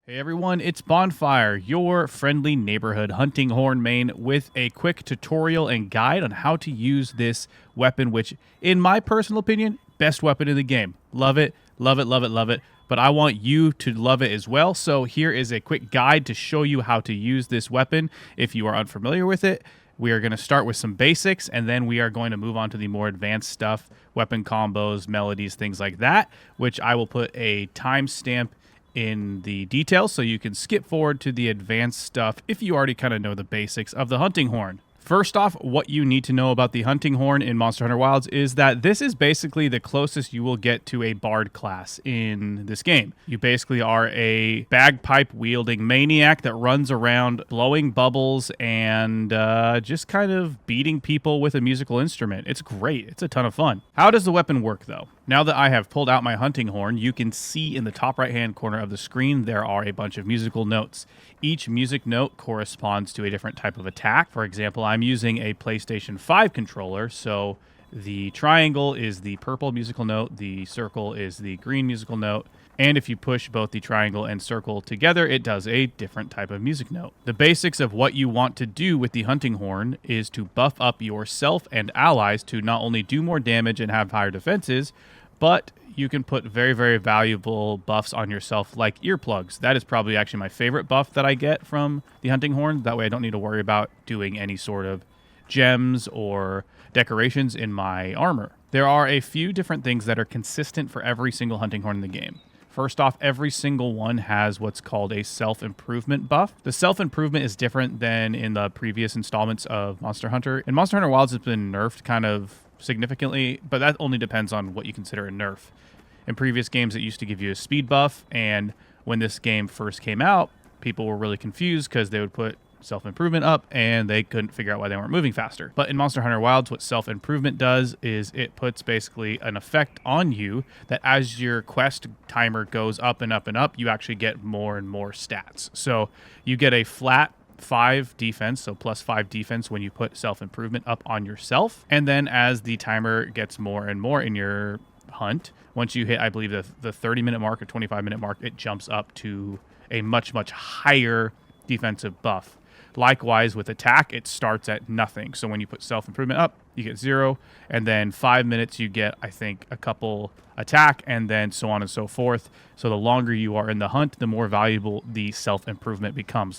Hey everyone, it's Bonfire, your friendly neighborhood hunting horn main with a quick tutorial and guide on how to use this weapon, which in my personal opinion, best weapon in the game. Love it, love it, love it, love it. But I want you to love it as well. So here is a quick guide to show you how to use this weapon if you are unfamiliar with it. We are going to start with some basics, and then we are going to move on to the more advanced stuff, weapon combos, melodies, things like that, which I will put a timestamp in the details so you can skip forward to the advanced stuff if you already kind of know the basics of the hunting horn. First off, what you need to know about the hunting horn in Monster Hunter Wilds is that this is basically the closest you will get to a bard class in this game. You basically are a bagpipe wielding maniac that runs around blowing bubbles and just kind of beating people with a musical instrument. It's great. It's a ton of fun. How does the weapon work though? Now that I have pulled out my hunting horn, you can see in the top right-hand corner of the screen there are a bunch of musical notes. Each music note corresponds to a different type of attack. For example, I'm using a PlayStation 5 controller, so the triangle is the purple musical note, the circle is the green musical note, and if you push both the triangle and circle together, it does a different type of music note. The basics of what you want to do with the hunting horn is to buff up yourself and allies to not only do more damage and have higher defenses, but you can put very, very valuable buffs on yourself like earplugs. That is probably actually my favorite buff that I get from the hunting horn. That way I don't need to worry about doing any sort of gems or decorations in my armor. There are a few different things that are consistent for every single hunting horn in the game. First off, every single one has what's called a self-improvement buff. The self-improvement is different than in the previous installments of Monster Hunter. In Monster Hunter Wilds, it's been nerfed kind of significantly, but that only depends on what you consider a nerf. In previous games, it used to give you a speed buff, and when this game first came out, people were really confused because they would put self-improvement up and they couldn't figure out why they weren't moving faster. But in Monster Hunter Wilds, what self-improvement does is it puts basically an effect on you that as your quest timer goes up and up and up, you actually get more and more stats. So you get a flat 5 defense, so plus 5 defense when you put self-improvement up on yourself. And then as the timer gets more and more in your hunt, once you hit, I believe, the 30-minute mark or 25-minute mark, it jumps up to a much, much higher defensive buff. Likewise, with attack, it starts at nothing. So when you put self-improvement up, you get 0. And then 5 minutes, you get, I think, a couple attack, and then so on and so forth. So the longer you are in the hunt, the more valuable the self-improvement becomes.